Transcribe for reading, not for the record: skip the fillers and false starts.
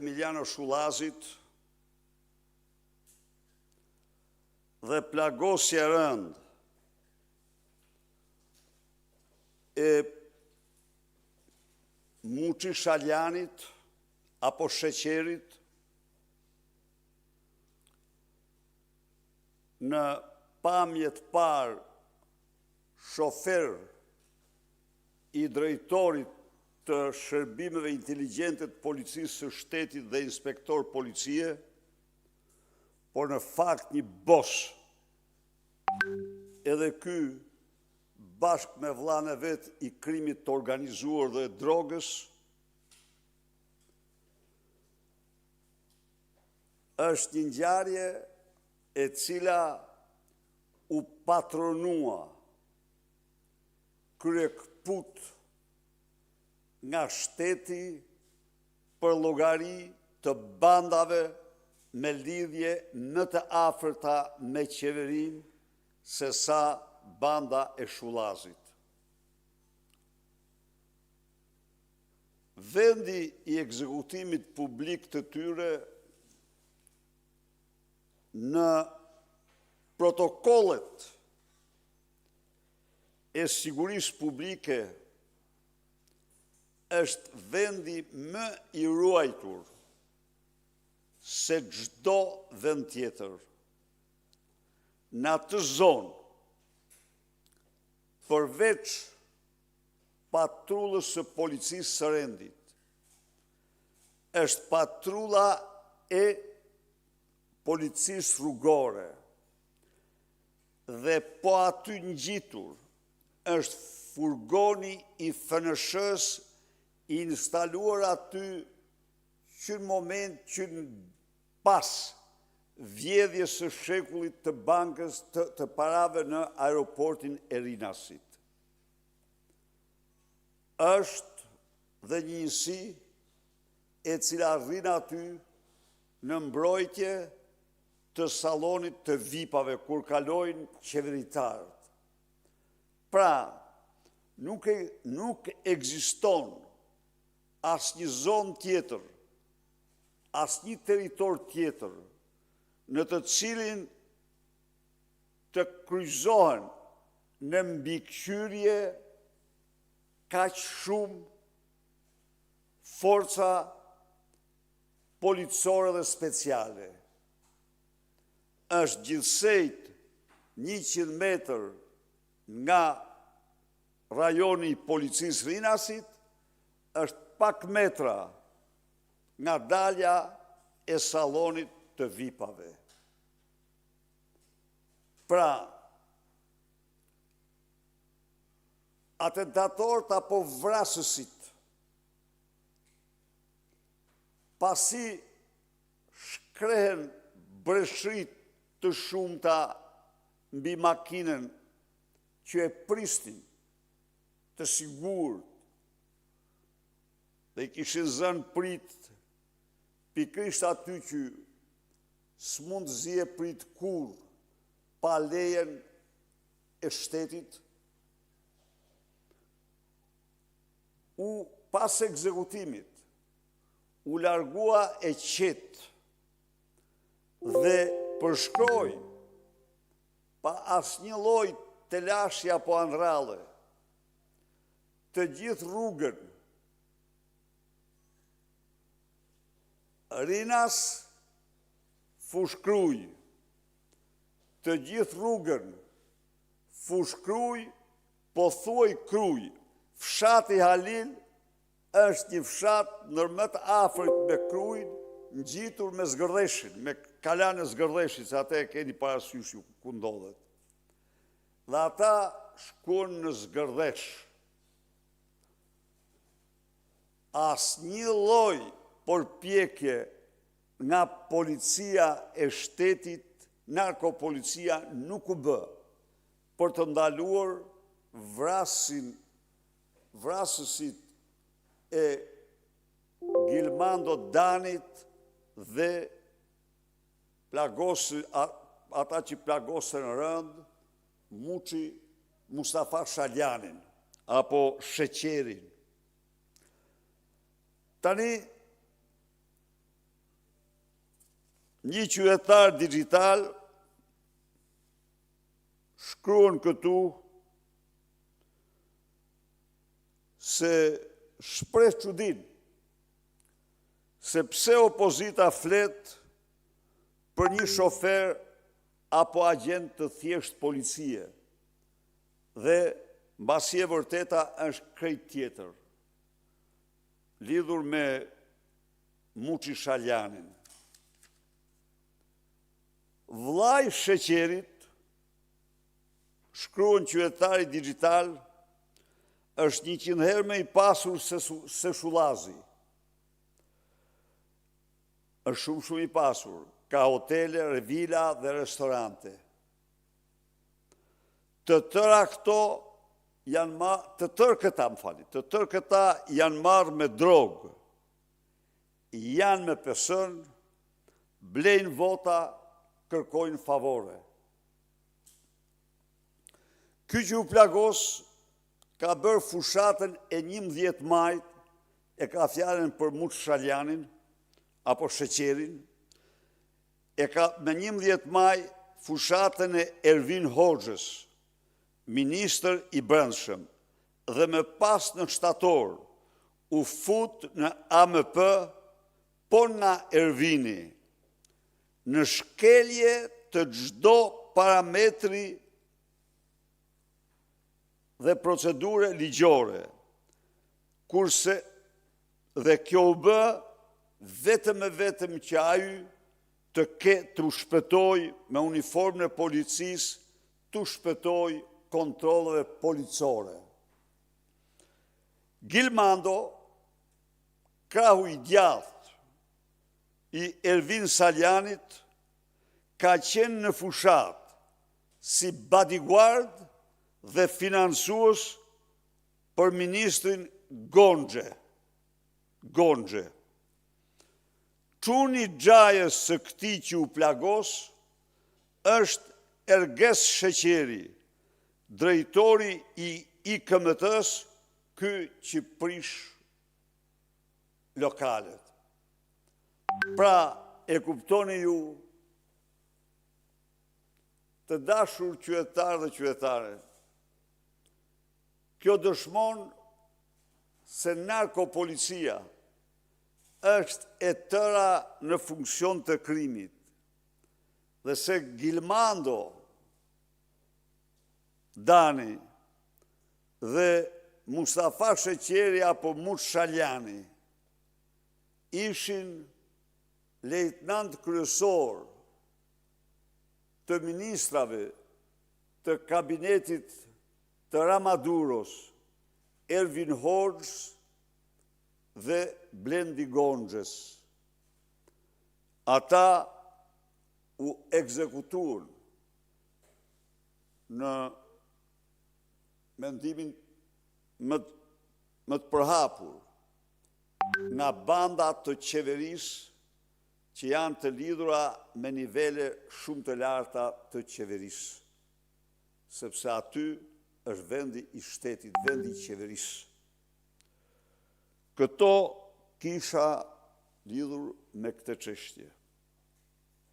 Emiliano Shullazit dhe plagosja rënd e Muçi Shaljanit apo Sheqerit në pamjet parë shofer i drejtorit të shërbimeve inteligjente të policisë së shtetit dhe inspektor policie, por në fakt një boss. Edhe ky, bashkë me vllain e vet i krimit të organizuar dhe drogës, është një ngjarje e cila u patronua kryekput nga shteti për llogari të bandave me lidhje në të afërta me qeverinë se sa banda e Shullazit. Vendi i ekzekutimit publik të tyre në protokollet e sigurisë publike është vendi më i ruajtur se çdo vend tjetër. Në atë zonë, përveç patrullës së policisë së rendit, është patrulla e policisë rrugore dhe po aty ngjitur është furgoni i FNSH-s i instaluar aty që në moment që pas vjedhjes së shekullit të bankës të parave në aeroportin e Rinasit. Është dhe një njësi e cila rrin aty në mbrojtje të sallonit të VIP-ave kur kalojnë qeveritarët. Pra, nuk ekziston asnjë zonë tjetër, asnjë territor tjetër në të cilin të kryqëzohen në mbikëqyrje kaq shumë forca policore dhe speciale. Është gjithsejt 100 metër nga rajoni i policisë Rinasit, është pak metra nga dalja e sallonit të VIP-ave. Pra, atentatorët apo vrasësit, pasi shkrehen breshrit të shumta mbi makinën që e pristin të sigurt dhe i kishin zënë prit pikërisht aty që s'mund të zije prit kur pa lejen e shtetit, pas ekzekutimit, u largua e qetë dhe përshkroi pa asnjë lloj telashje apo andralle të gjithë rrugën Rinas Fushkruj, të gjithë rrugën Fushkruj pothuaj Kruj. Fshati Halil është një fshat nërmë të afërt me Krujin, ngjitur me Zgërdheshin, me kalan e Zgërdheshit, se ate e keni parasysh ju ku ndodhet. Dhe ata shkuan në Zgërdhesh. Asnjë lloj përpjekje nga policia e shtetit, narkopolicia nuk u bë për të ndaluar vrasësit e Gilmando Danit dhe ata që plagosën rënd Muçi Mustafa Shaljanin apo Sheqerin. Tani, Një qytetar digital shkruan këtu se shpreh çudinë se pse opozita flet për një shofer apo agent të thjesht policie dhe mbasi e vërteta është krejt tjetër, lidhur me Muçi Shaljanin. Vllai i Sheqerit, shkruan qytetari digital, është 100 herë më i pasur se Shullazi. Është shumë i pasur, ka hotele, vila dhe restorante. Të tërë këta janë marrë me drogë, janë me person, blejnë vota, kërkojnë favore. Ky që u plagos ka bërë fushatën e 11 majt, e ka fjalën për Muç Shaljanin, apo Sheqerin, e ka me 11 maj fushatën e Ervin Hoxhës, ministër i brendshëm, dhe me pas në shtator u fut në AMP, po nga Ervini, në shkelje të çdo parametri dhe procedure ligjore, kurse dhe kjo u bë vetëm që ai të u shpëtoj me uniformën e policisë, të u shpëtoj kontrolleve policore. Gilmando, krahu i djathtë i Ervin Saljanit, ka qenë në fushat si bodyguard dhe financues për ministrin Gonxhe. Çuni xhajës së këtij që u plagos është Erges Sheqeri, drejtori i IKMT-s, ky që prish lokalet. Pra, e kuptoni ju, të dashur qytetarë dhe qytetare, kjo dëshmon se narkopolicia është e tëra në funksion të krimit dhe se Gilmando, Dani dhe Mustafa Sheqeri apo Muç Shaljani ishin lejtnant kryesor të ministrave të kabinetit të Ramaduros, Ervin Hoxhës dhe Blendi Gonxhës. Ata u ekzekutuan në mendimin më të përhapur nga banda të qeverisë që janë të lidhura me nivele shumë të larta të qeverisë, sepse aty është vendi i shtetit, vendi i qeverisë. Këto kisha lidhur me këtë çështje.